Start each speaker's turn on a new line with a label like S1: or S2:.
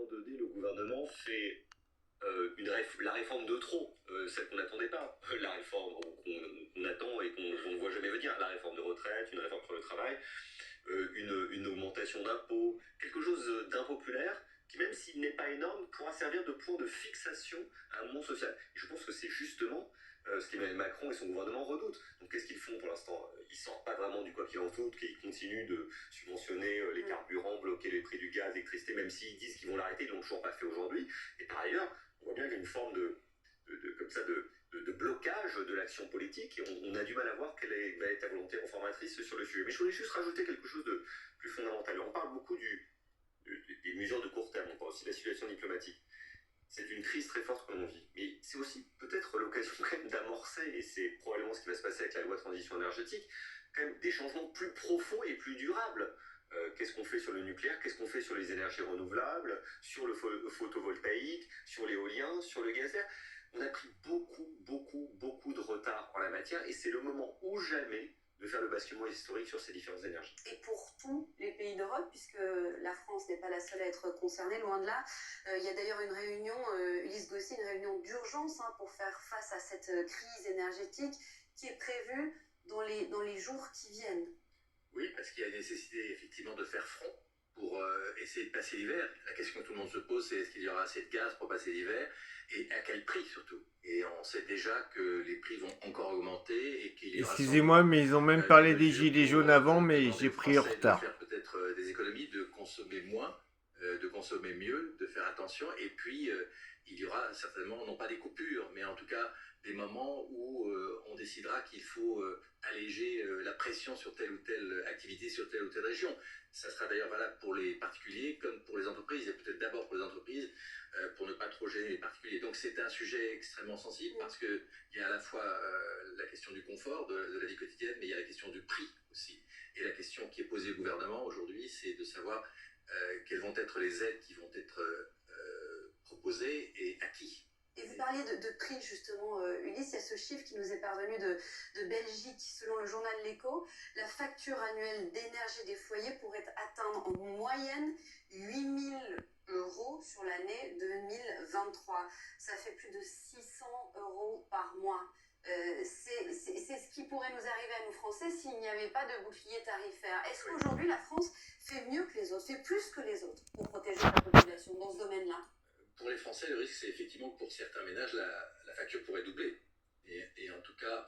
S1: donné, le gouvernement fait la réforme de trop, celle qu'on n'attendait pas, la réforme qu'on attend et qu'on ne voit jamais venir, la réforme de retraite, une réforme sur le travail, une augmentation d'impôts, quelque chose d'impopulaire qui, même s'il n'est pas énorme, pourra servir de point de fixation à un moment social. Et je pense que c'est justement ce qu'Emmanuel Macron et son gouvernement redoutent. Donc qu'est-ce qu'ils font pour l'instant? Ils ne sortent pas vraiment du quoi qu'il en coûte, qu'ils continuent de subventionner les carburants, bloquer les prix du gaz, l'électricité, même s'ils disent qu'ils vont l'arrêter, ils ne l'ont toujours pas fait aujourd'hui. Et par ailleurs, on voit bien qu'il y a une forme de blocage de l'action politique et on a du mal à voir quelle va être la volonté réformatrice sur le sujet. Mais je voulais juste rajouter quelque chose de plus fondamental. On parle beaucoup des mesures de court terme, on parle aussi de la situation diplomatique. C'est une crise très forte que l'on vit. Mais c'est aussi peut-être l'occasion quand même d'amorcer, et c'est probablement ce qui va se passer avec la loi de transition énergétique, quand même des changements plus profonds et plus durables. Qu'est-ce qu'on fait sur le nucléaire? Qu'est-ce qu'on fait sur les énergies renouvelables? Sur le photovoltaïque? Sur l'éolien? Sur le gaz vert? On a pris beaucoup de retard en la matière, et c'est le moment ou jamais de faire le basculement historique sur ces différentes énergies.
S2: Et pour tous les pays d'Europe, puisque la France n'est pas la seule à être concernée, loin de là. Il y a d'ailleurs une réunion, Ulysse Gossi, une réunion d'urgence pour faire face à cette crise énergétique qui est prévue dans les jours qui viennent.
S3: Oui, parce qu'il y a nécessité effectivement de faire front pour essayer de passer l'hiver. La question que tout le monde se pose, c'est est-ce qu'il y aura assez de gaz pour passer l'hiver et à quel prix surtout. Et on sait déjà que les prix vont encore augmenter et qu'il y aura...
S4: Excusez-moi, mais ils ont même parlé des gilets jaunes avant, mais j'ai pris en retard.
S3: De faire peut-être des économies, de consommer moins, de consommer mieux, de faire attention. Et puis, il y aura certainement, non pas des coupures, mais en tout cas des moments où on décidera qu'il faut alléger la pression sur telle ou telle activité, sur telle ou telle région. Ça sera d'ailleurs valable pour les particuliers comme pour les entreprises, et peut-être d'abord pour les entreprises, pour ne pas trop gêner les particuliers. Donc c'est un sujet extrêmement sensible parce qu'il y a à la fois la question du confort, de la vie quotidienne, mais il y a la question du prix aussi. Et la question qui est posée au gouvernement aujourd'hui, c'est de savoir quelles vont être les aides qui vont être proposées et à qui.
S2: Et vous parliez de prix justement, Ulysse, il y a ce chiffre qui nous est parvenu de Belgique. Selon le journal L'Echo, la facture annuelle d'énergie des foyers pourrait atteindre en moyenne 8 000 € sur l'année 2023. Ça fait plus de 600 € par mois. C'est ce qui pourrait nous arriver à nous Français s'il n'y avait pas de bouclier tarifaire. Est-ce qu'aujourd'hui la France fait mieux que les autres, fait plus que les autres pour protéger la population dans ce domaine-là?
S3: Pour les Français, le risque, c'est effectivement que pour certains ménages, la facture pourrait doubler. Et en tout cas...